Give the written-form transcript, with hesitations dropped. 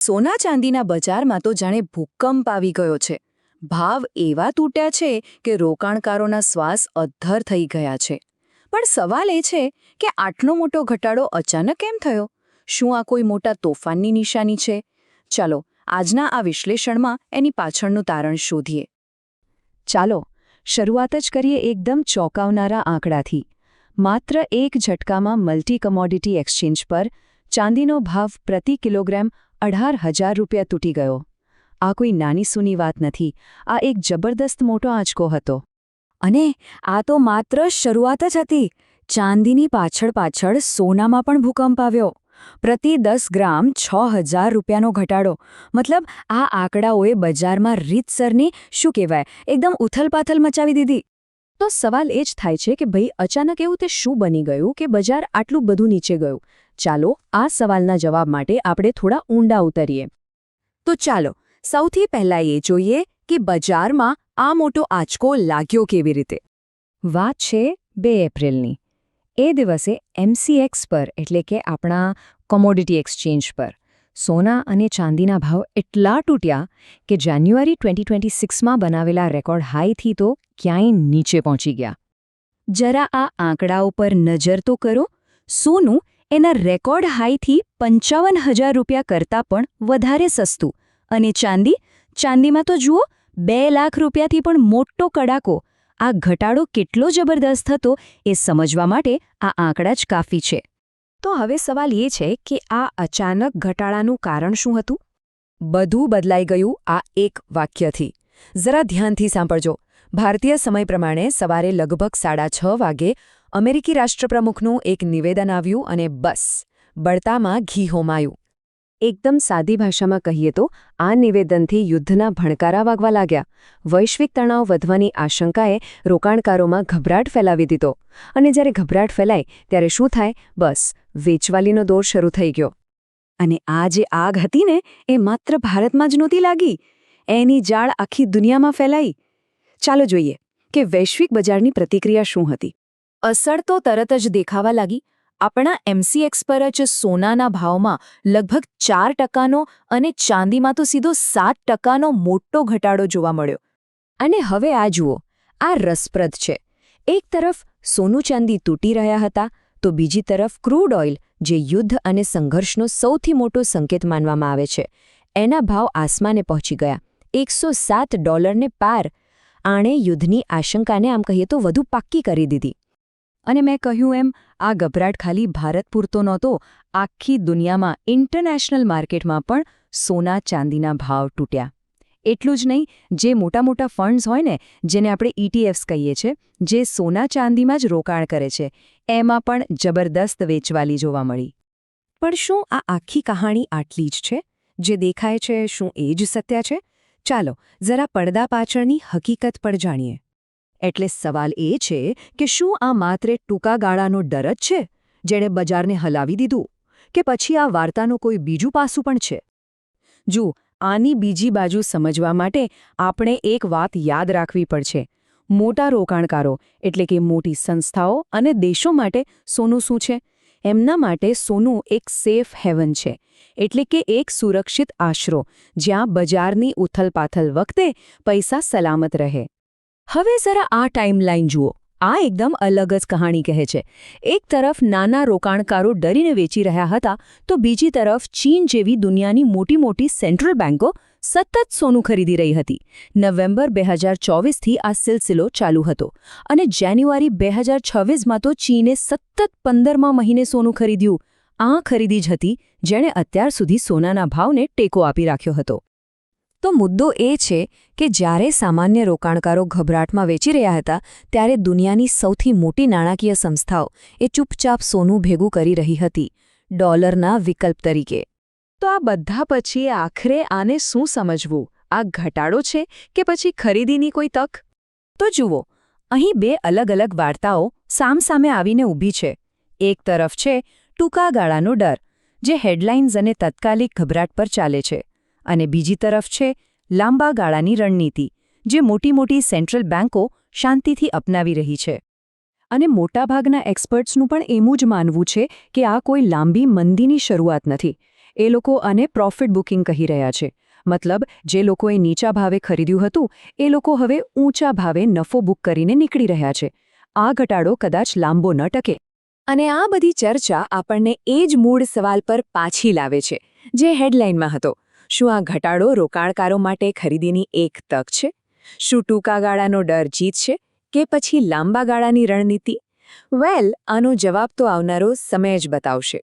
સોના ચાંદીના બજારમાં તો જાણે ભૂકંપ આવી ગયો છે. ભાવ એવા તૂટ્યા છે કે રોકાણકારોના શ્વાસ અદ્ધર થઈ ગયા છે. પણ સવાલ એ છે કે આટલો મોટો ઘટાડો અચાનક કેમ થયો? શું આ કોઈ મોટા તોફાનની નિશાની છે? ચાલો આજના આ વિશ્લેષણમાં એની પાછળનું તારણ શોધીએ. ચાલો શરૂઆત જ કરીએ એકદમ ચોંકાવનારા આંકડાથી. માત્ર એક ઝટકામાં મલ્ટી કમોડિટી એક્સચેન્જ પર ચાંદીનો ભાવ પ્રતિ કિલોગ્રામ 18,000 રૂપિયા તૂટી ગયો. આ કોઈ નાની સૂની વાત નથી, આ એક જબરદસ્ત મોટો આંચકો હતો. અને આ તો માત્ર શરૂઆત જ હતી. ચાંદીની પાછળ સોનામાં પણ ભૂકંપ આવ્યો. પ્રતિ 10 ગ્રામ 6,000 રૂપિયાનો ઘટાડો. મતલબ આ આંકડાઓએ બજારમાં રીતસરની શું કહેવાય એકદમ ઉથલપાથલ મચાવી દીધી. તો સવાલ એ જ થાય છે કે ભાઈ અચાનક એવું તે શું બની ગયું કે બજાર આટલું બધું નીચે ગયું? ચાલો આ સવાલના જવાબ માટે આપણે થોડા ઊંડા ઉતરીએ. તો ચાલો સૌથી પહેલાં એ જોઈએ કે બજારમાં આ મોટો આંચકો લાગ્યો કેવી રીતે. વાત છે 2 એપ્રિલની. એ દિવસે MCX પર એટલે કે આપણા કોમોડિટી એક્સચેન્જ પર સોના અને ચાંદીના ભાવ એટલા તૂટ્યા કે જાન્યુઆરી 2026માં બનાવેલા રેકોર્ડ હાઈથી તો ક્યાંય નીચે પહોંચી ગયા. જરા આ આંકડાઓ પર નજર તો કરો. સોનું એના રેકોર્ડ હાઈથી 55,000 રૂપિયા કરતાં પણ વધારે સસ્તું, અને ચાંદીમાં તો જુઓ 2 લાખ રૂપિયાથી પણ મોટો કડાકો. આ ઘટાડો કેટલો જબરદસ્ત હતો એ સમજવા માટે આ આંકડા જ કાફી છે. તો હવે સવાલ એ છે કે આ અચાનક ઘટાડાનું કારણ શું હતું? બધું બદલાઈ ગયું આ એક વાક્યથી. જરા ધ્યાનથી સાંભળજો. ભારતીય સમય પ્રમાણે સવારે લગભગ 6:30 વાગે અમેરિકી રાષ્ટ્રપ્રમુખનું એક નિવેદન આવ્યું અને બસ બળતામાં ઘી હોમાયું. એકદમ સાદી ભાષામાં કહીએ તો આ નિવેદનથી યુદ્ધના ભણકારા વાગવા લાગ્યા. વૈશ્વિક તણાવ વધવાની આશંકાએ રોકાણકારોમાં ગભરાટ ફેલાવી દીધો. અને જ્યારે ગભરાટ ફેલાય ત્યારે શું થાય? બસ વેચવાલીનો દોર શરૂ થઈ ગયો. અને આ જે આગ હતી ને એ માત્ર ભારતમાં જ નહોતી લાગી, એની જાળ આખી દુનિયામાં ફેલાઈ. ચાલો જોઈએ કે વૈશ્વિક બજારની પ્રતિક્રિયા શું હતી. અસર તો તરત જ દેખાવા લાગી. આપણા MCX પર જ સોનાના ભાવમાં લગભગ 4% અને ચાંદીમાં તો સીધો 7% મોટો ઘટાડો જોવા મળ્યો. અને હવે આ જુઓ, આ રસપ્રદ છે. એક તરફ સોનું ચાંદી તૂટી રહ્યા હતા, તો બીજી તરફ ક્રૂડ ઓઇલ, જે યુદ્ધ અને સંઘર્ષનો સૌથી મોટો સંકેત માનવામાં આવે છે, એના ભાવ આસમાને પહોંચી ગયા. $107 પાર. આણે યુદ્ધની આશંકાને આમ કહીએ તો વધુ પાક્કી કરી દીધી. અને મેં કહ્યું એમ, આ ગભરાટ ખાલી ભારત પૂરતો નહોતો. આખી દુનિયામાં ઇન્ટરનેશનલ માર્કેટમાં પણ સોના ચાંદીના ભાવ તૂટ્યા. એટલું જ નહીં, જે મોટા મોટા ફંડ્સ હોય ને, જેને આપણે ETFs કહીએ છીએ, જે સોના ચાંદીમાં જ રોકાણ કરે છે, એમાં પણ જબરદસ્ત વેચવાલી જોવા મળી. પણ શું આ આખી કહાણી આટલી જ છે? જે દેખાય છે શું એ જ સત્ય છે? ચાલો જરા પડદા પાછળની હકીકત પર જાણીએ. એટલે સવાલ એ છે કે શું આ માત્ર ટૂંકા ગાળાનો ડર જ છે જેણે બજારને હલાવી દીધું, કે પછી આ વાર્તાનું કોઈ બીજું પાસું પણ છે? જુઓ, આની બીજી બાજુ સમજવા માટે આપણે એક વાત યાદ રાખવી પડશે. મોટા રોકાણકારો એટલે કે મોટી સંસ્થાઓ અને દેશો માટે સોનું શું છે? એમના માટે સોનું એક સેફ હેવન છે. એટલે કે એક સુરક્ષિત આશરો, જ્યાં બજારની ઉથલપાથલ વખતે પૈસા સલામત રહે. હવે જરા આ ટાઈમલાઈન જુઓ. આ એકદમ અલગ જ કહાણી કહે છે. એક તરફ નાના રોકાણકારો ડરીને વેચી રહ્યા હતા, તો બીજી તરફ ચીન જેવી દુનિયાની મોટી સેન્ટ્રલ બેન્કો સતત સોનું ખરીદી રહી હતી. નવેમ્બર 2024થી આ સિલસિલો ચાલુ હતો, અને જાન્યુઆરી 2026માં તો ચીને સતત 15મા મહિને સોનું ખરીદ્યું. આ ખરીદી જ હતી જેણે અત્યાર સુધી સોનાના ભાવને ટેકો આપી રાખ્યો હતો. તો મુદ્દો એ છે કે જ્યારે સામાન્ય રોકાણકારો ગભરાટમાં વેચી રહ્યા હતા, ત્યારે દુનિયાની સૌથી મોટી નાણાકીય સંસ્થાઓ એ ચૂપચાપ સોનું ભેગું કરી રહી હતી, ડોલરના વિકલ્પ તરીકે. તો આ બધા પછી આખરે આને શું સમજવું? આ ઘટાડો છે કે પછી ખરીદીની કોઈ તક? તો જુઓ, અહીં 2 અલગ વાર્તાઓ સામસામે આવીને ઊભી છે. એક તરફ છે ટૂંકા ગાળાનો ડર, જે હેડલાઇન્સ અને તત્કાલિક ગભરાટ પર ચાલે છે, અને બીજી તરફ છે લાંબા ગાળાની રણનીતિ, જે મોટી સેન્ટ્રલ બેન્કો શાંતિથી અપનાવી રહી છે. અને મોટાભાગના એક્સપર્ટ્સનું પણ એવું જ માનવું છે કે આ કોઈ લાંબી મંદીની શરૂઆત નથી. એ લોકો આને પ્રોફિટ બુકિંગ કહી રહ્યા છે. મતલબ જે લોકોએ નીચા ભાવે ખરીદ્યું હતું એ લોકો હવે ઊંચા ભાવે નફો બુક કરીને નીકળી રહ્યા છે. આ ઘટાડો કદાચ લાંબો ન ટકે. અને આ બધી ચર્ચા આપણને એ જ મૂળ સવાલ પર પાછી લાવે છે જે હેડલાઇનમાં હતો. શું આ ઘટાડો રોકાણકારો માટે ખરીદીની એક તક છે? શું ટૂંકા ગાળાનો ડર જીતશે કે પછી લાંબા ગાળાની રણનીતિ? આનો જવાબ તો આવનારો સમય જ બતાવશે.